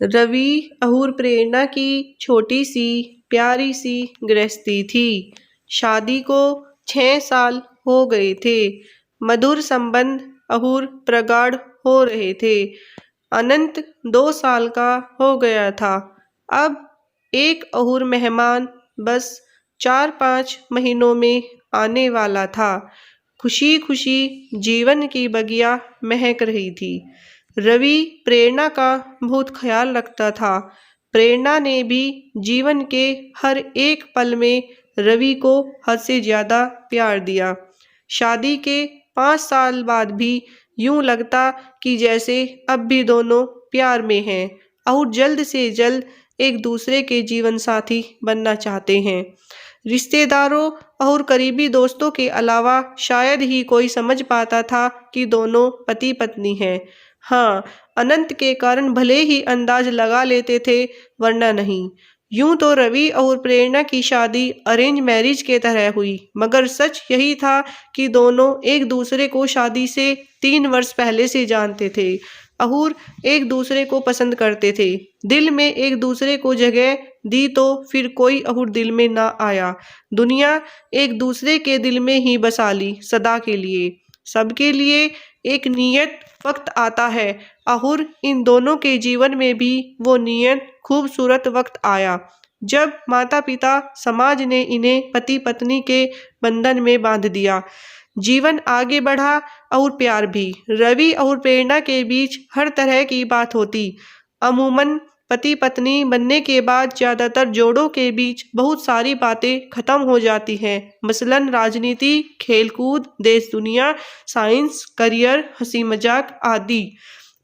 रवि और प्रेरणा की छोटी सी प्यारी सी गृहस्थी थी। शादी को 6 साल हो गए थे। मधुर संबंध और प्रगाढ़ हो रहे थे। अनंत 2 साल का हो गया था। अब एक और मेहमान बस 4-5 महीनों में आने वाला था। खुशी खुशी जीवन की बगिया महक रही थी। रवि प्रेरणा का बहुत ख्याल रखता था। प्रेरणा ने भी जीवन के हर एक पल में रवि को हद से ज्यादा प्यार दिया। शादी के 5 साल बाद भी यूं लगता कि जैसे अब भी दोनों प्यार में हैं और जल्द से जल्द एक दूसरे के जीवन साथी बनना चाहते हैं। रिश्तेदारों और करीबी दोस्तों के अलावा शायद ही कोई समझ पाता था कि दोनों पति पत्नी हैं। हाँ, अनंत के कारण भले ही अंदाज लगा लेते थे, वरना नहीं। यूं तो रवि और प्रेरणा की शादी अरेंज मैरिज के तरह हुई, मगर सच यही था कि दोनों एक दूसरे को शादी से 3 वर्ष पहले से जानते थे और एक दूसरे को पसंद करते थे। दिल में एक दूसरे को जगह दी तो फिर कोई और दिल में ना आया। दुनिया एक दूसरे के दिल में ही बसा ली सदा के लिए। सबके लिए एक नियत वक्त आता है और इन दोनों के जीवन में भी वो नियत खूबसूरत वक्त आया जब माता पिता समाज ने इन्हें पति पत्नी के बंधन में बांध दिया। जीवन आगे बढ़ा और प्यार भी। रवि और प्रेरणा के बीच हर तरह की बात होती। अमूमन पति पत्नी बनने के बाद ज्यादातर जोड़ों के बीच बहुत सारी बातें खत्म हो जाती हैं, मसलन राजनीति, खेलकूद, देश दुनिया, साइंस, करियर, हंसी मजाक आदि।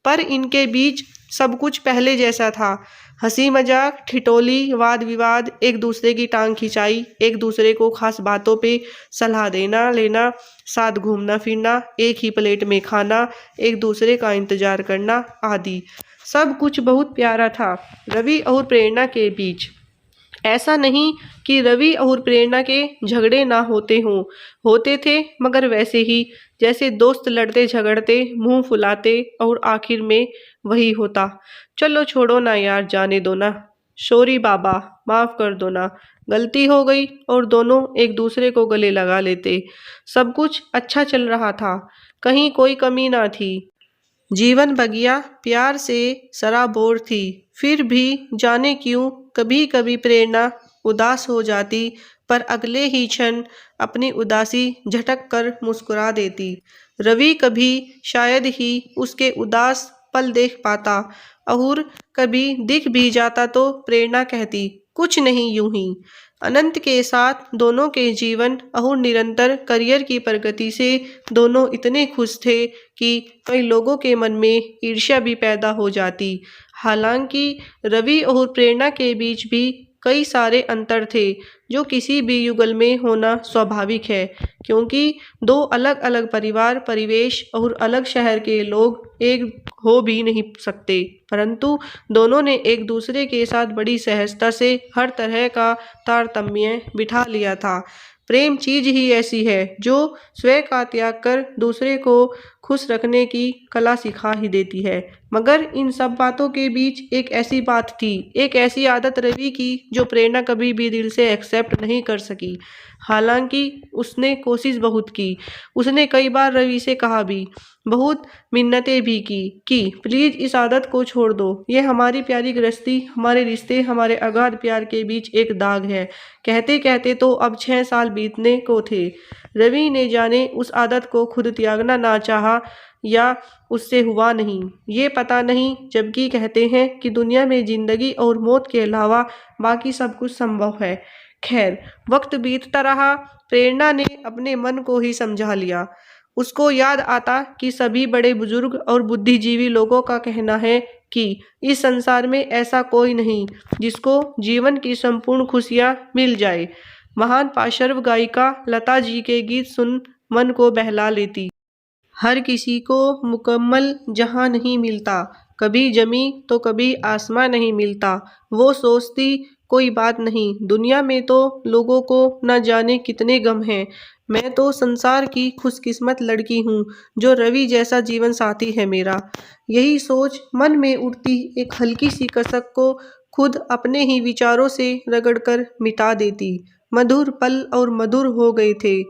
पर इनके बीच सब कुछ पहले जैसा था। हंसी मजाक, ठिठोली, वाद विवाद, एक दूसरे की टांग खिंचाई, एक दूसरे को खास बातों पे सलाह देना लेना, साथ घूमना फिरना, एक ही प्लेट में खाना, एक दूसरे का इंतजार करना आदि। सब कुछ बहुत प्यारा था रवि और प्रेरणा के बीच। ऐसा नहीं कि रवि और प्रेरणा के झगड़े ना होते हों, होते थे, मगर वैसे ही जैसे दोस्त लड़ते झगड़ते, मुंह फुलाते और आखिर में वही होता, चलो छोड़ो ना यार, जाने दो ना, सॉरी बाबा, माफ कर दो ना, गलती हो गई, और दोनों एक दूसरे को गले लगा लेते। सब कुछ अच्छा चल रहा था, कहीं कोई कमी ना थी। जीवन बगिया प्यार से सराबोर थी। फिर भी जाने क्यों कभी कभी प्रेरणा उदास हो जाती, पर अगले ही क्षण अपनी उदासी झटक कर मुस्कुरा देती। रवि कभी शायद ही उसके उदास पल देख पाता, और कभी दिख भी जाता तो प्रेरणा कहती, कुछ नहीं, यूं ही। अनंत के साथ दोनों के जीवन और निरंतर करियर की प्रगति से दोनों इतने खुश थे कि कई लोगों के मन में ईर्ष्या भी पैदा हो जाती। हालांकि रवि और प्रेरणा के बीच भी कई सारे अंतर थे जो किसी भी युगल में होना स्वाभाविक है, क्योंकि दो अलग अलग परिवार, परिवेश और अलग शहर के लोग एक हो भी नहीं सकते, परंतु दोनों ने एक दूसरे के साथ बड़ी सहजता से हर तरह का तारतम्य बिठा लिया था। प्रेम चीज ही ऐसी है जो स्वयं का त्याग कर दूसरे को खुश रखने की कला सिखा ही देती है। मगर इन सब बातों के बीच एक ऐसी बात थी, एक ऐसी आदत रवि की जो प्रेरणा कभी भी दिल से एक्सेप्ट नहीं कर सकी। हालांकि उसने कोशिश बहुत की। उसने कई बार रवि से कहा भी, बहुत मिन्नतें भी की कि प्लीज इस आदत को छोड़ दो, ये हमारी प्यारी गृहस्थी, हमारे रिश्ते, हमारे अगाध प्यार के बीच एक दाग है। कहते कहते तो अब 6 साल बीतने को थे। रवि ने जाने उस आदत को खुद त्यागना ना चाहा या उससे हुआ नहीं, ये पता नहीं, जबकि कहते हैं कि दुनिया में जिंदगी और मौत के अलावा बाकी सब कुछ संभव है। खैर, वक्त बीतता रहा। प्रेरणा ने अपने मन को ही समझा लिया। उसको याद आता कि सभी बड़े बुजुर्ग और बुद्धिजीवी लोगों का कहना है कि इस संसार में ऐसा कोई नहीं जिसको जीवन की संपूर्ण खुशियां मिल जाए। महान पार्श्व गायिका लता जी के गीत सुन मन को बहला लेती। हर किसी को मुकम्मल जहां नहीं मिलता, कभी जमी तो कभी आसमां नहीं मिलता। वो सोचती कोई बात नहीं, दुनिया में तो लोगों को न जाने कितने गम हैं। मैं तो संसार की खुशकिस्मत लड़की हूँ जो रवि जैसा जीवन साथी है मेरा। यही सोच मन में उठती एक हल्की सी कसक को खुद अपने ही विचारों से रगड़कर मिटा देती। मधुर पल और मधुर हो गए थे।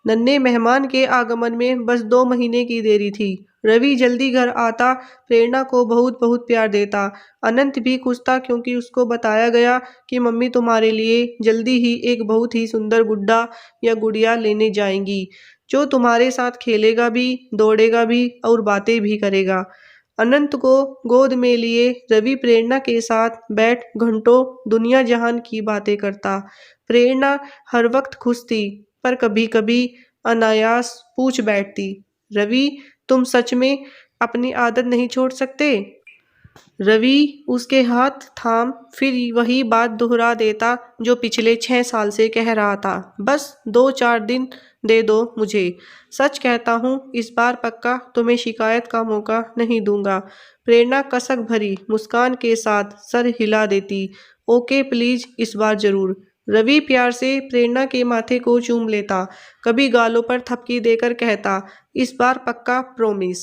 नन्हे मेहमान के आगमन में बस 2 महीने की देरी थी। रवि जल्दी घर आता, प्रेरणा को बहुत बहुत प्यार देता। अनंत भी खुश था क्योंकि उसको बताया गया कि मम्मी तुम्हारे लिए जल्दी ही एक बहुत ही सुंदर गुड्डा या गुड़िया लेने जाएंगी, जो तुम्हारे साथ खेलेगा भी, दौड़ेगा भी और बातें भी करेगा। अनंत को गोद में लिए रवि प्रेरणा के साथ बैठ घंटों दुनिया जहान की बातें करता। प्रेरणा हर वक्त खुश थी, पर कभी-कभी अनायास पूछ बैठती, रवि, तुम सच में अपनी आदत नहीं छोड़ सकते? रवि उसके हाथ थाम फिर वही बात दोहरा देता जो पिछले 6 साल से कह रहा था, बस 2-4 दिन दे दो मुझे। सच कहता हूँ, इस बार पक्का तुम्हें शिकायत का मौका नहीं दूंगा। प्रेरणा कसक भरी मुस्कान के साथ सर हिला देती, ओके प्लीज, इस बार जरूर। रवि प्यार से प्रेरणा के माथे को चूम लेता, कभी गालों पर थपकी देकर कहता, इस बार पक्का, प्रॉमिस।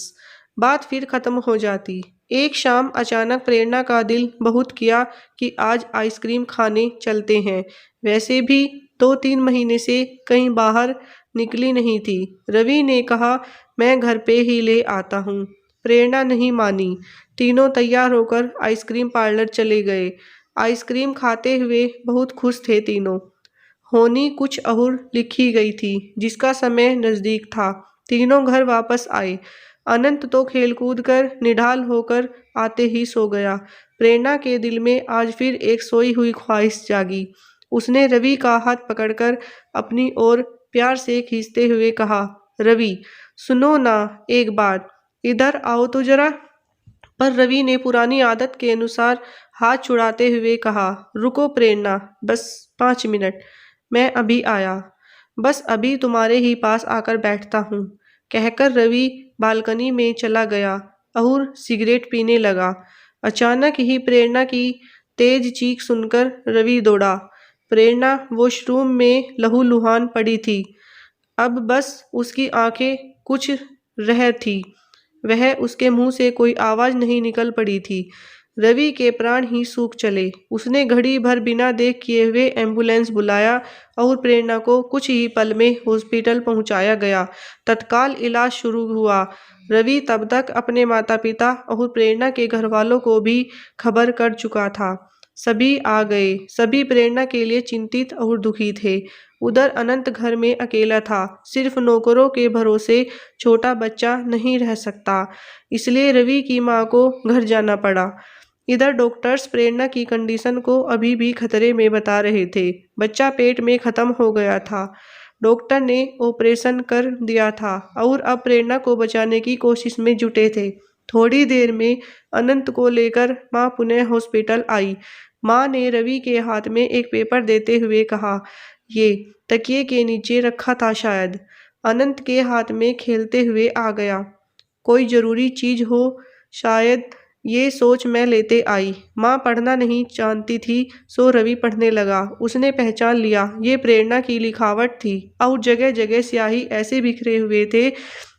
बात फिर खत्म हो जाती। एक शाम अचानक प्रेरणा का दिल बहुत किया कि आज आइसक्रीम खाने चलते हैं। वैसे भी 2-3 महीने से कहीं बाहर निकली नहीं थी। रवि ने कहा, मैं घर पे ही ले आता हूँ। प्रेरणा नहीं मानी। तीनों तैयार होकर आइसक्रीम पार्लर चले गए। आइसक्रीम खाते हुए बहुत खुश थे तीनों। होनी कुछ और लिखी गई थी जिसका समय नज़दीक था। तीनों घर वापस आए। अनंत तो खेलकूद कर निढाल होकर आते ही सो गया। प्रेरणा के दिल में आज फिर एक सोई हुई ख्वाहिश जागी। उसने रवि का हाथ पकड़कर अपनी ओर प्यार से खींचते हुए कहा, रवि, सुनो ना एक बात, इधर आओ तो जरा। पर रवि ने पुरानी आदत के अनुसार हाथ छुड़ाते हुए कहा, रुको प्रेरणा, बस 5 मिनट, मैं अभी आया। बस अभी तुम्हारे ही पास आकर बैठता हूँ, कहकर रवि बालकनी में चला गया और सिगरेट पीने लगा। अचानक ही प्रेरणा की तेज चीख सुनकर रवि दौड़ा। प्रेरणा वॉशरूम में लहूलुहान पड़ी थी। अब बस उसकी आंखें कुछ रह थी। वह उसके मुंह से कोई आवाज नहीं निकल पड़ी थी। रवि के प्राण ही सूख चले। उसने घड़ी भर बिना देख किए हुए एम्बुलेंस बुलाया और प्रेरणा को कुछ ही पल में हॉस्पिटल पहुंचाया गया। तत्काल इलाज शुरू हुआ। रवि तब तक अपने माता पिता और प्रेरणा के घर वालों को भी खबर कर चुका था। सभी आ गए। सभी प्रेरणा के लिए चिंतित और दुखी थे। उधर अनंत घर में अकेला था। सिर्फ नौकरों के भरोसे छोटा बच्चा नहीं रह सकता, इसलिए रवि की माँ को घर जाना पड़ा। इधर डॉक्टर्स प्रेरणा की कंडीशन को अभी भी खतरे में बता रहे थे। बच्चा पेट में खत्म हो गया था। डॉक्टर ने ऑपरेशन कर दिया था और अब प्रेरणा को बचाने की कोशिश में जुटे थे। थोड़ी देर में अनंत को लेकर माँ पुनः हॉस्पिटल आई। माँ ने रवि के हाथ में एक पेपर देते हुए कहा, ये तकिए के नीचे रखा था शायद। अनंत के हाथ में खेलते हुए आ गया। कोई जरूरी चीज हो शायद, ये सोच मैं लेते आई। माँ पढ़ना नहीं जानती थी, सो रवि पढ़ने लगा। उसने पहचान लिया, ये प्रेरणा की लिखावट थी और जगह जगह स्याही ऐसे बिखरे हुए थे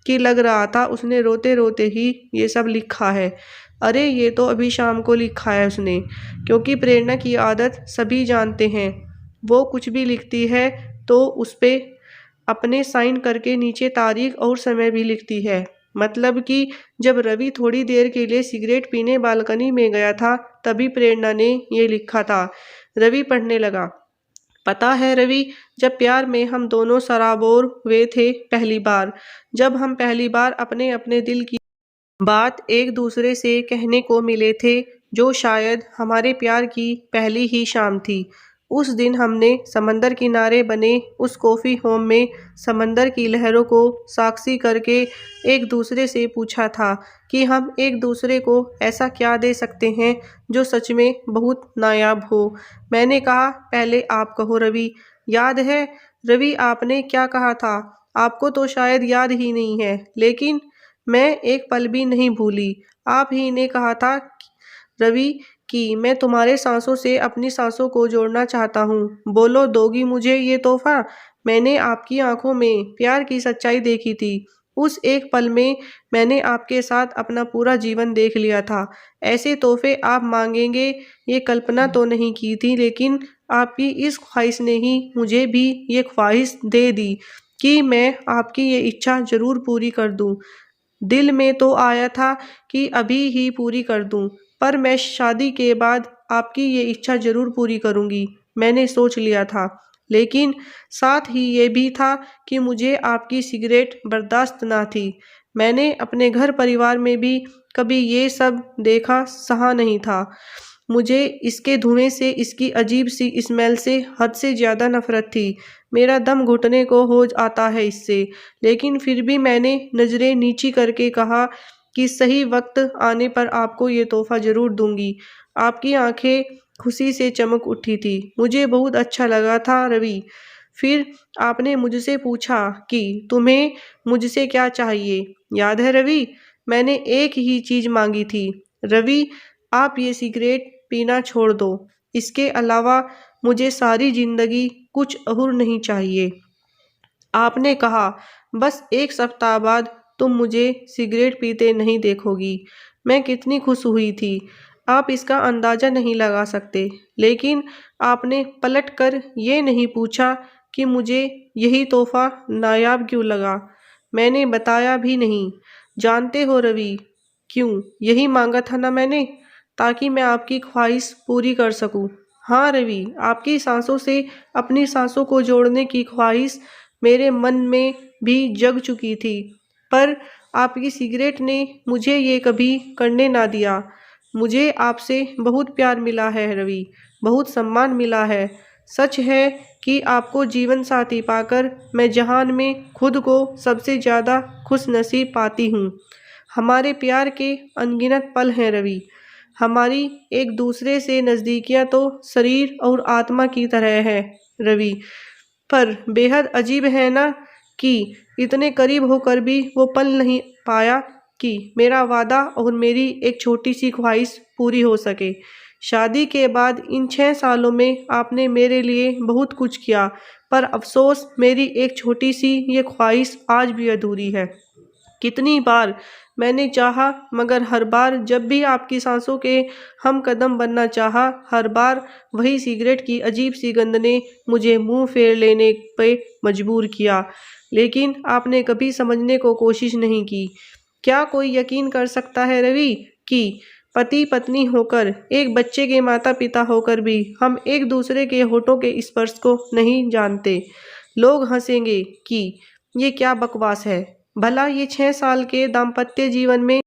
कि लग रहा था उसने रोते रोते ही ये सब लिखा है। अरे ये तो अभी शाम को लिखा है उसने, क्योंकि प्रेरणा की आदत सभी जानते हैं। वो कुछ भी लिखती है तो उस पे अपने साइन करके नीचे तारीख और समय भी लिखती है। मतलब कि जब रवि थोड़ी देर के लिए सिगरेट पीने बालकनी में गया था, तभी प्रेरणा ने ये लिखा था। रवि पढ़ने लगा, पता है रवि, जब प्यार में हम दोनों सराबोर हुए थे पहली बार, जब हम पहली बार अपने अपने दिल की बात एक दूसरे से कहने को मिले थे, जो शायद हमारे प्यार की पहली ही शाम थी। उस दिन हमने समंदर किनारे बने उस कॉफ़ी होम में समंदर की लहरों को साक्षी करके एक दूसरे से पूछा था कि हम एक दूसरे को ऐसा क्या दे सकते हैं जो सच में बहुत नायाब हो। मैंने कहा, पहले आप कहो रवि, याद है रवि आपने क्या कहा था? आपको तो शायद याद ही नहीं है, लेकिन मैं एक पल भी नहीं भूली। आप ही ने कहा था रवि कि मैं तुम्हारे सांसों से अपनी सांसों को जोड़ना चाहता हूँ। बोलो, दोगी मुझे ये तोहफा? मैंने आपकी आंखों में प्यार की सच्चाई देखी थी। उस एक पल में मैंने आपके साथ अपना पूरा जीवन देख लिया था। ऐसे तोहफे आप मांगेंगे ये कल्पना तो नहीं की थी, लेकिन आपकी इस ख्वाहिश ने ही मुझे भी ये ख्वाहिश दे दी कि मैं आपकी ये इच्छा ज़रूर पूरी कर दूँ। दिल में तो आया था कि अभी ही पूरी कर दूँ, पर मैं शादी के बाद आपकी ये इच्छा ज़रूर पूरी करूँगी, मैंने सोच लिया था। लेकिन साथ ही ये भी था कि मुझे आपकी सिगरेट बर्दाश्त ना थी। मैंने अपने घर परिवार में भी कभी ये सब देखा सहा नहीं था। मुझे इसके धुएँ से, इसकी अजीब-सी स्मेल से हद से ज़्यादा नफ़रत थी। मेरा दम घुटने को हो आता है इससे। लेकिन फिर भी मैंने नज़रें नीची करके कहा कि सही वक़्त आने पर आपको ये तोहफ़ा ज़रूर दूँगी। आपकी आँखें खुशी से चमक उठी थी। मुझे बहुत अच्छा लगा था रवि। फिर आपने मुझसे पूछा कि तुम्हें मुझसे क्या चाहिए? याद है रवि? मैंने एक ही चीज़ माँगी थी। रवि, आप ये सिगरेट पीना छोड़ दो। इसके अलावा मुझे सारी ज़िंदगी कुछ और नहीं चाहिए। आपने कहा, बस 1 सप्ताह बाद तुम मुझे सिगरेट पीते नहीं देखोगी। मैं कितनी खुश हुई थी, आप इसका अंदाज़ा नहीं लगा सकते। लेकिन आपने पलटकर ये नहीं पूछा कि मुझे यही तोहफ़ा नायाब क्यों लगा। मैंने बताया भी नहीं। जानते हो रवि, क्यों? यही माँगा था ना मैंने, ताकि मैं आपकी ख्वाहिश पूरी कर सकूँ। हाँ रवि, आपकी साँसों से अपनी साँसों को जोड़ने की ख्वाहिश मेरे मन में भी जग चुकी थी, पर आपकी सिगरेट ने मुझे ये कभी करने ना दिया। मुझे आपसे बहुत प्यार मिला है रवि, बहुत सम्मान मिला है। सच है कि आपको जीवन साथी पाकर मैं जहान में खुद को सबसे ज़्यादा खुशनसीब पाती हूँ। हमारे प्यार के अनगिनत पल हैं रवि। हमारी एक दूसरे से नज़दीकियाँ तो शरीर और आत्मा की तरह है रवि। पर बेहद अजीब है ना कि इतने करीब होकर भी वो पल नहीं पाया कि मेरा वादा और मेरी एक छोटी सी ख्वाहिश पूरी हो सके। शादी के बाद इन 6 सालों में आपने मेरे लिए बहुत कुछ किया, पर अफ़सोस मेरी एक छोटी सी ये ख्वाहिश आज भी अधूरी है। कितनी बार मैंने चाहा, मगर हर बार जब भी आपकी सांसों के हम कदम बनना चाहा, हर बार वही सिगरेट की अजीब सी गंध ने मुझे मुंह फेर लेने पे मजबूर किया। लेकिन आपने कभी समझने को कोशिश नहीं की। क्या कोई यकीन कर सकता है रवि कि पति पत्नी होकर, एक बच्चे के माता पिता होकर भी हम एक दूसरे के होठों के स्पर्श को नहीं जानते? लोग हंसेंगे कि ये क्या बकवास है। भला ये 6 साल के दाम्पत्य जीवन में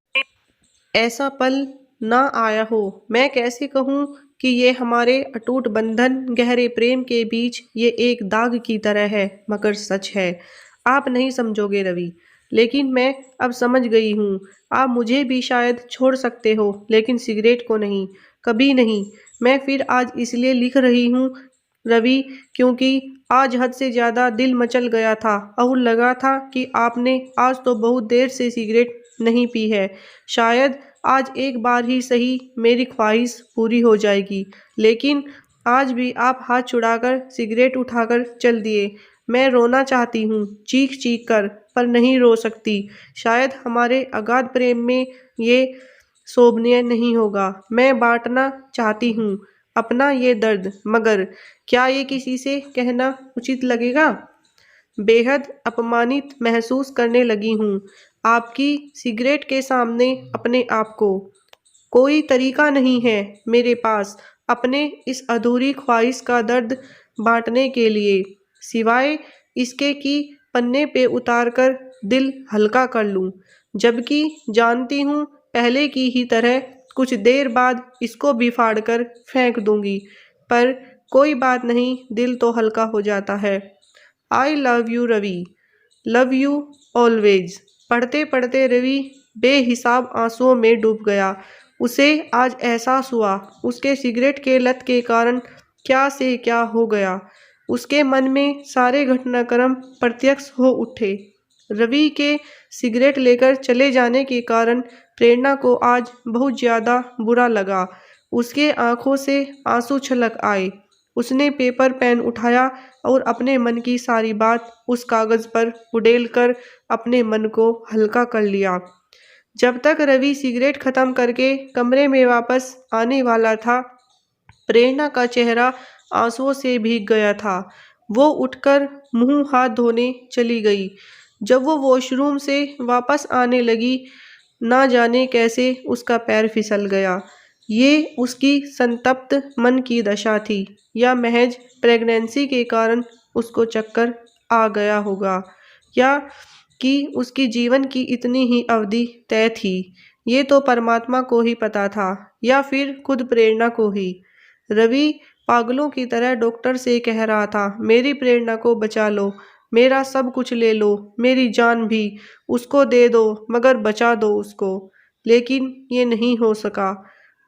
ऐसा पल ना आया हो। मैं कैसे कहूँ कि ये हमारे अटूट बंधन, गहरे प्रेम के बीच ये एक दाग की तरह है, मगर सच है। आप नहीं समझोगे रवि, लेकिन मैं अब समझ गई हूँ। आप मुझे भी शायद छोड़ सकते हो, लेकिन सिगरेट को नहीं, कभी नहीं। मैं फिर आज इसलिए लिख रही हूँ रवि, क्योंकि आज हद से ज़्यादा दिल मचल गया था और लगा था कि आपने आज तो बहुत देर से सिगरेट नहीं पी है। शायद आज एक बार ही सही मेरी ख्वाहिश पूरी हो जाएगी। लेकिन आज भी आप हाथ छुड़ाकर सिगरेट उठाकर चल दिए। मैं रोना चाहती हूँ, चीख-चीख कर, पर नहीं रो सकती। शायद हमारे अगाध प्रेम में ये शोभनीय नहीं होगा। मैं बाँटना चाहती हूँ अपना ये दर्द, मगर क्या ये किसी से कहना उचित लगेगा? बेहद अपमानित महसूस करने लगी हूँ आपकी सिगरेट के सामने अपने आप को। कोई तरीका नहीं है मेरे पास अपने इस अधूरी ख्वाहिश का दर्द बांटने के लिए, सिवाय इसके कि पन्ने पे उतार कर दिल हल्का कर लूं। जबकि जानती हूँ पहले की ही तरह कुछ देर बाद इसको भी फाड़ कर फेंक दूंगी, पर कोई बात नहीं, दिल तो हल्का हो जाता है। I love you Ravi, love you always. पढ़ते पढ़ते रवि बेहिसाब आंसुओं में डूब गया। उसे आज एहसास हुआ उसके सिगरेट के लत के कारण क्या से क्या हो गया। उसके मन में सारे घटनाक्रम प्रत्यक्ष हो उठे। रवि के सिगरेट लेकर चले जाने के कारण प्रेरणा को आज बहुत ज़्यादा बुरा लगा। उसके आंखों से आंसू छलक आए। उसने पेपर पेन उठाया और अपने मन की सारी बात उस कागज पर उड़ेल कर अपने मन को हल्का कर लिया। जब तक रवि सिगरेट खत्म करके कमरे में वापस आने वाला था, प्रेरणा का चेहरा आंसुओं से भीग गया था। वो उठकर मुंह हाथ धोने चली गई। जब वो वॉशरूम से वापस आने लगी, ना जाने कैसे उसका पैर फिसल गया। ये उसकी संतप्त मन की दशा थी या महज प्रेगनेंसी के कारण उसको चक्कर आ गया होगा, या कि उसकी जीवन की इतनी ही अवधि तय थी। ये तो परमात्मा को ही पता था, या फिर खुद प्रेरणा को ही। रवि पागलों की तरह डॉक्टर से कह रहा था, मेरी प्रेरणा को बचा लो, मेरा सब कुछ ले लो, मेरी जान भी उसको दे दो, मगर बचा दो उसको। लेकिन ये नहीं हो सका।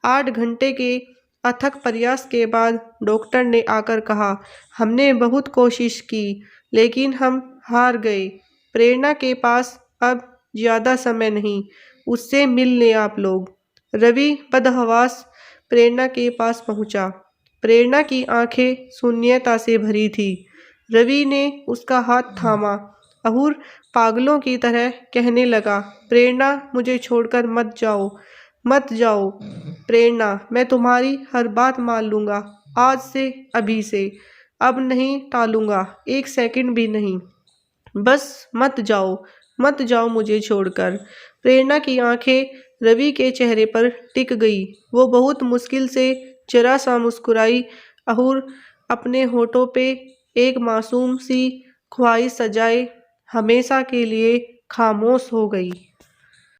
8 घंटे के अथक प्रयास के बाद डॉक्टर ने आकर कहा, हमने बहुत कोशिश की, लेकिन हम हार गए। प्रेरणा के पास अब ज़्यादा समय नहीं, उससे मिल लें आप लोग। रवि बदहवास प्रेरणा के पास पहुंचा। प्रेरणा की आंखें शून्यता से भरी थी। रवि ने उसका हाथ थामा और पागलों की तरह कहने लगा, प्रेरणा मुझे छोड़कर मत जाओ, मत जाओ। प्रेरणा, मैं तुम्हारी हर बात मान लूँगा, आज से, अभी से। अब नहीं टालूँगा, 1 सेकंड भी नहीं। बस मत जाओ, मत जाओ मुझे छोड़कर। प्रेरणा की आंखें रवि के चेहरे पर टिक गई। वो बहुत मुश्किल से जरा सा मुस्कुराई और अपने होठों पे एक मासूम सी ख्वाहिश सजाए हमेशा के लिए खामोश हो गई।